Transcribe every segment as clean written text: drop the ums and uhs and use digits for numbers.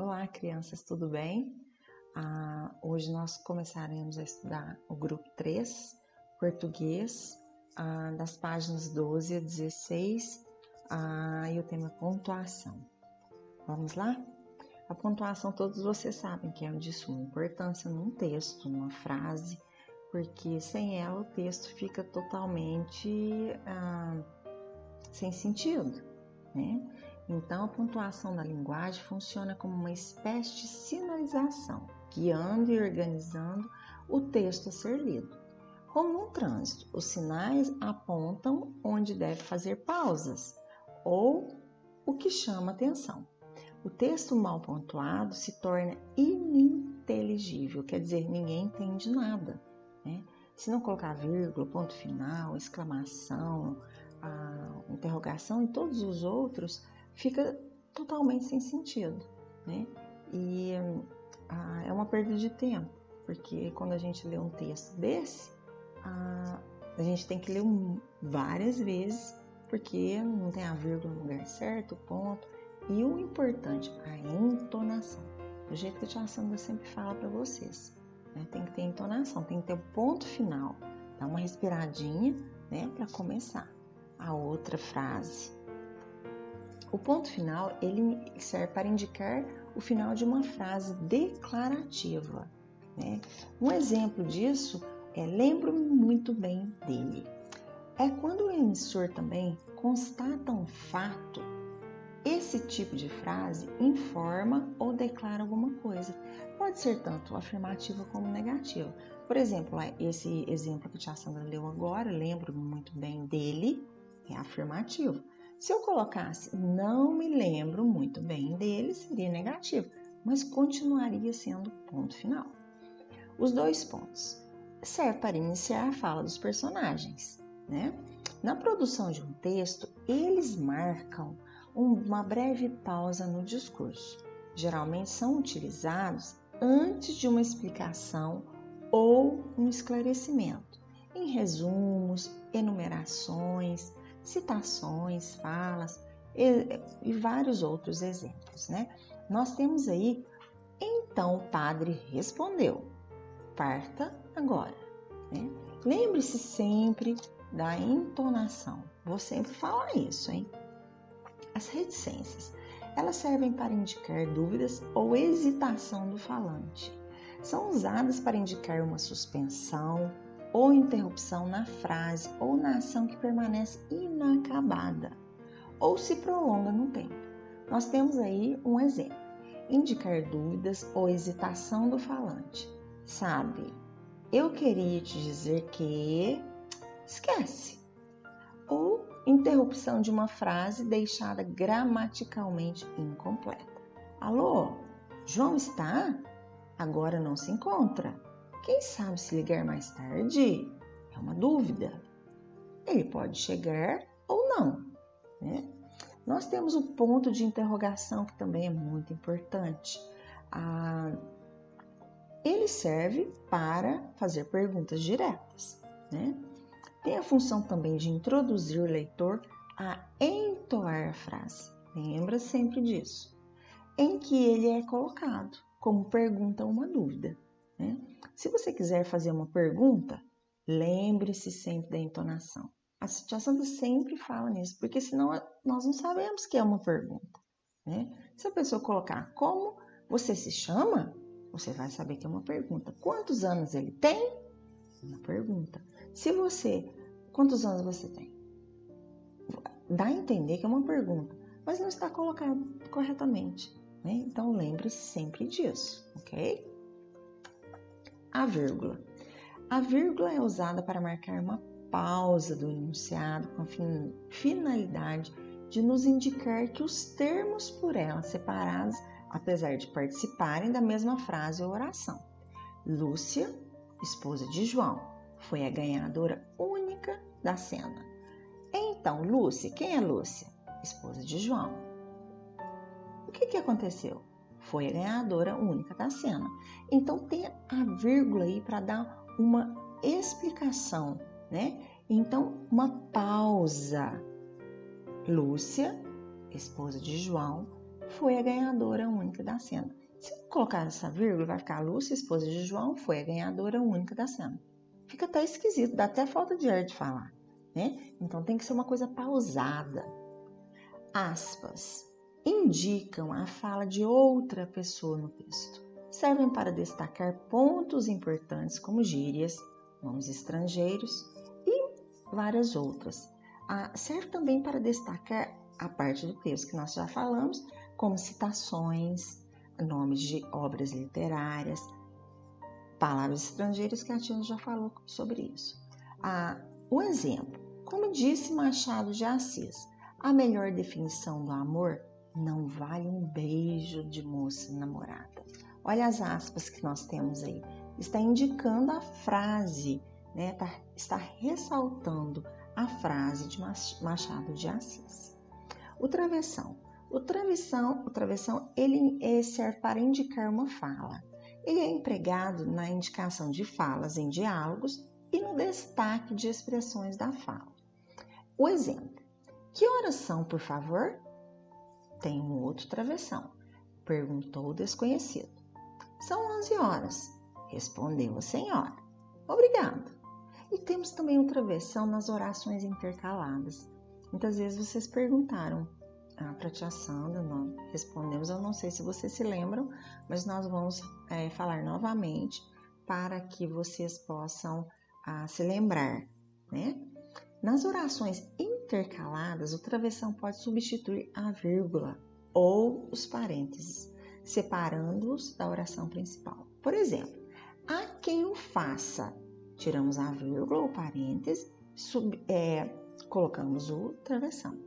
Olá, crianças, tudo bem? Hoje nós começaremos a estudar o grupo 3, português, das páginas 12 a 16, e o tema pontuação. Vamos lá? A pontuação todos vocês sabem que é de suma importância num texto, numa frase, porque sem ela o texto fica totalmente sem sentido, né? Então, a pontuação da linguagem funciona como uma espécie de sinalização, guiando e organizando o texto a ser lido. Como no trânsito, os sinais apontam onde deve fazer pausas ou o que chama atenção. O texto mal pontuado se torna ininteligível, quer dizer, ninguém entende nada, né? Se não colocar vírgula, ponto final, exclamação, interrogação e todos os outros, fica totalmente sem sentido, né? E é uma perda de tempo, porque quando a gente lê um texto desse, a gente tem que ler várias vezes, porque não tem a vírgula no lugar certo, o ponto. E o importante, a entonação. Do jeito que a tia Sandra sempre fala para vocês, né? Tem que ter entonação, tem que ter o ponto final. Dá uma respiradinha, né, para começar a outra frase. O ponto final, ele serve para indicar o final de uma frase declarativa, né? Um exemplo disso é lembro-me muito bem dele. É quando o emissor também constata um fato. Esse tipo de frase informa ou declara alguma coisa. Pode ser tanto afirmativa como negativa. Por exemplo, esse exemplo que a tia Sandra leu agora, lembro-me muito bem dele, é afirmativo. Se eu colocasse não me lembro muito bem dele, seria negativo, mas continuaria sendo ponto final. Os dois pontos servem para iniciar a fala dos personagens, né? Na produção de um texto, eles marcam uma breve pausa no discurso. Geralmente são utilizados antes de uma explicação ou um esclarecimento, em resumos, enumerações, citações, falas e vários outros exemplos, né? Nós temos aí, então o padre respondeu, parta agora, né? Lembre-se sempre da entonação, vou sempre falar isso, hein? As reticências, elas servem para indicar dúvidas ou hesitação do falante. São usadas para indicar uma suspensão ou interrupção na frase ou na ação que permanece inacabada ou se prolonga no tempo. Nós temos aí um exemplo. Indicar dúvidas ou hesitação do falante. Sabe, eu queria te dizer que... Esquece. Ou interrupção de uma frase deixada gramaticalmente incompleta. Alô, João está? Agora não se encontra. Quem sabe se ligar mais tarde? É uma dúvida. Ele pode chegar ou não, né? Nós temos o ponto de interrogação, que também é muito importante. Ele serve para fazer perguntas diretas, né? Tem a função também de introduzir o leitor a entoar a frase. Lembra sempre disso. Em que ele é colocado como pergunta ou uma dúvida, né? Se você quiser fazer uma pergunta, lembre-se sempre da entonação. A situação sempre fala nisso, porque senão nós não sabemos que é uma pergunta, né? Se a pessoa colocar como você se chama, você vai saber que é uma pergunta. Quantos anos ele tem? Uma pergunta. Quantos anos você tem? Dá a entender que é uma pergunta, mas não está colocado corretamente, né? Então lembre-se sempre disso, ok? A vírgula. A vírgula é usada para marcar uma pausa do enunciado com a finalidade de nos indicar que os termos por ela separados, apesar de participarem da mesma frase ou oração. Lúcia, esposa de João, foi a ganhadora única da cena. Então, Lúcia, quem é Lúcia? Esposa de João. O que aconteceu? Foi a ganhadora única da cena. Então, tem a vírgula aí para dar uma explicação, né? Então, uma pausa. Lúcia, esposa de João, foi a ganhadora única da cena. Se eu colocar essa vírgula, vai ficar Lúcia, esposa de João, foi a ganhadora única da cena. Fica até esquisito, dá até falta de ar de falar, né? Então tem que ser uma coisa pausada. Aspas indicam a fala de outra pessoa no texto. Servem para destacar pontos importantes como gírias, nomes estrangeiros e várias outras. Serve também para destacar a parte do texto que nós já falamos, como citações, nomes de obras literárias, palavras estrangeiras, que a Tina já falou sobre isso. O exemplo, como disse Machado de Assis, a melhor definição do amor não vale um beijo de moça namorada. Olha as aspas que nós temos aí. Está indicando a frase, né? Está ressaltando a frase de Machado de Assis. O travessão. O travessão ele serve para indicar uma fala. Ele é empregado na indicação de falas em diálogos e no destaque de expressões da fala. O exemplo. Que horas são, por favor? Tem um outro travessão. Perguntou o desconhecido. São 11 horas, respondeu a senhora. Obrigado. E temos também um travessão nas orações intercaladas. Muitas vezes vocês perguntaram para a tia Sandra, nós respondemos, eu não sei se vocês se lembram, mas nós vamos falar novamente para que vocês possam se lembrar, né? Nas orações intercaladas, o travessão pode substituir a vírgula ou os parênteses, separando-os da oração principal. Por exemplo, há quem o faça, tiramos a vírgula ou parêntese, colocamos o travessão,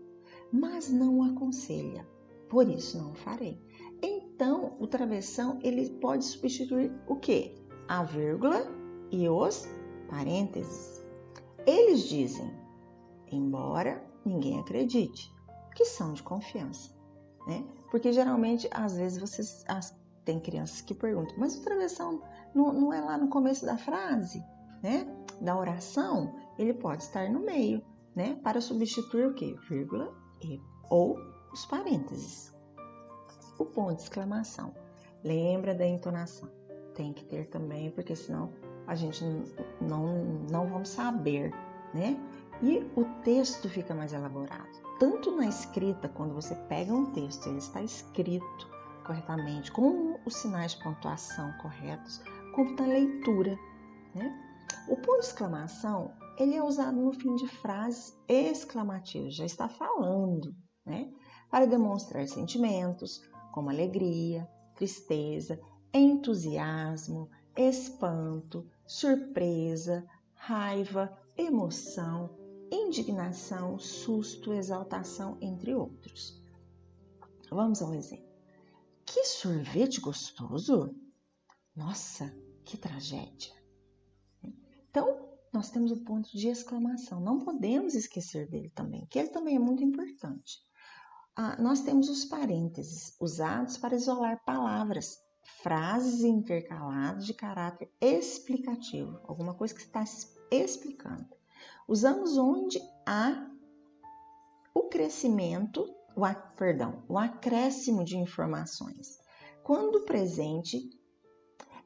mas não o aconselha, por isso não o farei. Então, o travessão ele pode substituir o quê? A vírgula e os parênteses. Eles dizem, embora ninguém acredite, que são de confiança, né? Porque geralmente, às vezes, vocês tem crianças que perguntam, mas o travessão não é lá no começo da frase, né? Da oração, ele pode estar no meio, né? Para substituir o quê? Vírgula ou os parênteses. O ponto de exclamação. Lembra da entonação. Tem que ter também, porque senão a gente não vamos saber, né? E o texto fica mais elaborado. Tanto na escrita, quando você pega um texto, ele está escrito corretamente, com os sinais de pontuação corretos, como na leitura, né? O ponto de exclamação, ele é usado no fim de frases exclamativas, já está falando, né? Para demonstrar sentimentos como alegria, tristeza, entusiasmo, espanto, surpresa, raiva, emoção, indignação, susto, exaltação, entre outros. Vamos ao exemplo. Que sorvete gostoso! Nossa, que tragédia! Então, nós temos o ponto de exclamação. Não podemos esquecer dele também, que ele também é muito importante. Nós temos os parênteses, usados para isolar palavras, frases intercaladas de caráter explicativo, alguma coisa que está explicando. Usamos onde há o acréscimo de informações. Quando o presente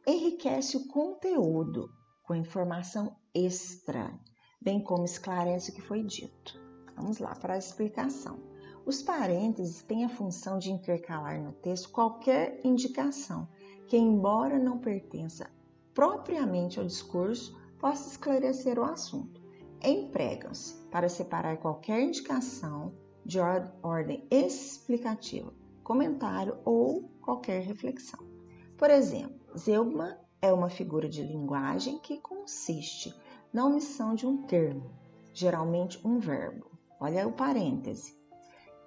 enriquece o conteúdo com informação extra, bem como esclarece o que foi dito. Vamos lá para a explicação. Os parênteses têm a função de intercalar no texto qualquer indicação que, embora não pertença propriamente ao discurso, possa esclarecer o assunto. Empregam-se para separar qualquer indicação de ordem explicativa, comentário ou qualquer reflexão. Por exemplo, zeugma é uma figura de linguagem que consiste na omissão de um termo, geralmente um verbo. Olha o parêntese,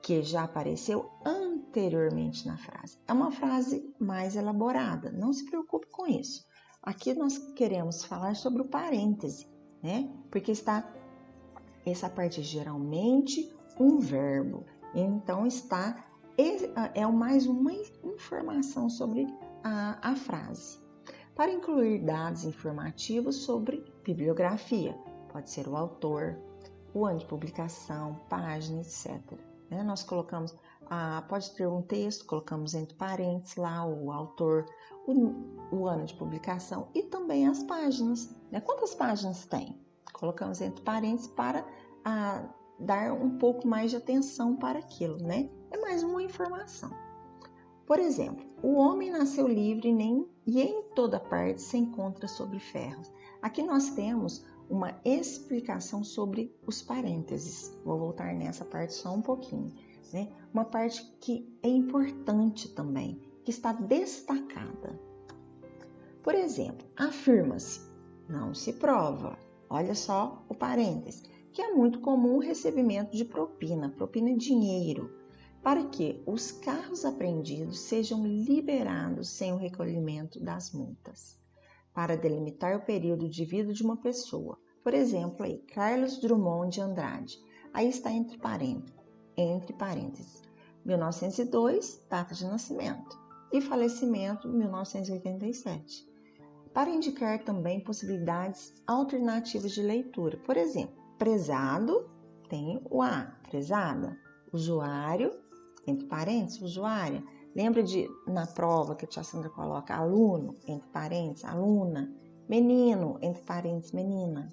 que já apareceu anteriormente na frase. É uma frase mais elaborada, não se preocupe com isso. Aqui nós queremos falar sobre o parêntese, né? Porque está essa parte geralmente um verbo. Então mais uma informação sobre a frase. Para incluir dados informativos sobre bibliografia, pode ser o autor, o ano de publicação, página, etc. Nós colocamos Pode ter um texto, colocamos entre parênteses lá o autor, o ano de publicação e também as páginas, né? Quantas páginas tem? Colocamos entre parênteses para dar um pouco mais de atenção para aquilo, né? É mais uma informação. Por exemplo, o homem nasceu livre e em toda parte se encontra sobre ferros. Aqui nós temos uma explicação sobre os parênteses. Vou voltar nessa parte só um pouquinho, né? Uma parte que é importante também, que está destacada. Por exemplo, afirma-se, não se prova. Olha só o parêntese, que é muito comum o recebimento de propina é dinheiro, para que os carros apreendidos sejam liberados sem o recolhimento das multas, para delimitar o período de vida de uma pessoa. Por exemplo, aí, Carlos Drummond de Andrade, aí está entre parênteses, 1902, data de nascimento, e falecimento, 1987. Para indicar também possibilidades alternativas de leitura. Por exemplo, prezado, tem o A, prezada, usuário, entre parênteses, usuária. Lembra na prova que a tia Sandra coloca aluno, entre parênteses, aluna, menino, entre parênteses, menina.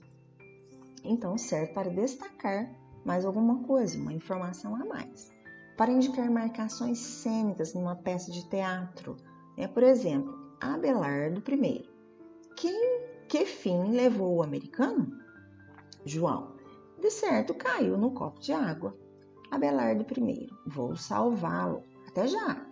Então, serve para destacar mais alguma coisa, uma informação a mais. Para indicar marcações cênicas numa peça de teatro. Por exemplo, Abelardo I. Que fim levou o americano? João. De certo, caiu no copo de água. Abelardo I. Vou salvá-lo. Até já.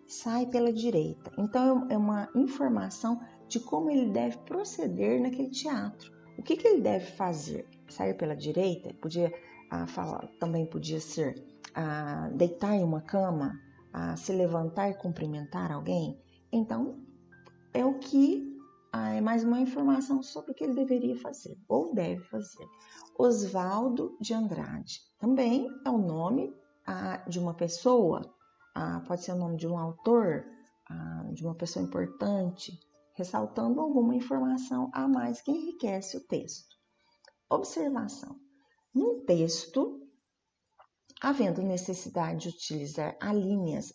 Sai pela direita. Então, é uma informação de como ele deve proceder naquele teatro. O que ele deve fazer? Sair pela direita? Também podia ser deitar em uma cama, se levantar e cumprimentar alguém. Então, é mais uma informação sobre o que ele deveria fazer ou deve fazer. Oswaldo de Andrade. Também é o nome de uma pessoa, pode ser o nome de um autor, de uma pessoa importante, ressaltando alguma informação a mais que enriquece o texto. Observação. Num texto, havendo necessidade de utilizar alíneas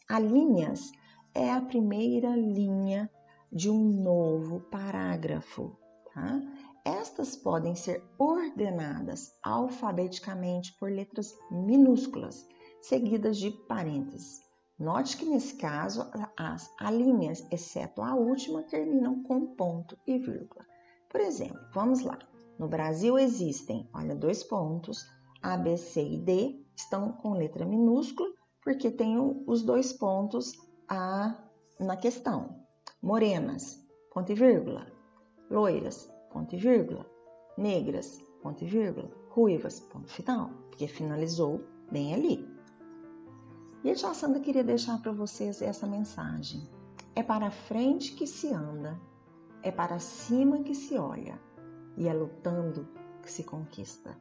é a primeira linha de um novo parágrafo, tá? Estas podem ser ordenadas alfabeticamente por letras minúsculas, seguidas de parênteses. Note que nesse caso as alíneas, exceto a última, terminam com ponto e vírgula. Por exemplo, vamos lá. No Brasil existem, olha, 2 pontos, A, B, C e D estão com letra minúscula porque tem os 2 pontos na questão. Morenas, ponto e vírgula. Loiras, ponto e vírgula. Negras, ponto e vírgula. Ruivas, ponto final, porque finalizou bem ali. E a tia Sandra queria deixar para vocês essa mensagem. É para frente que se anda, é para cima que se olha, e é lutando que se conquista.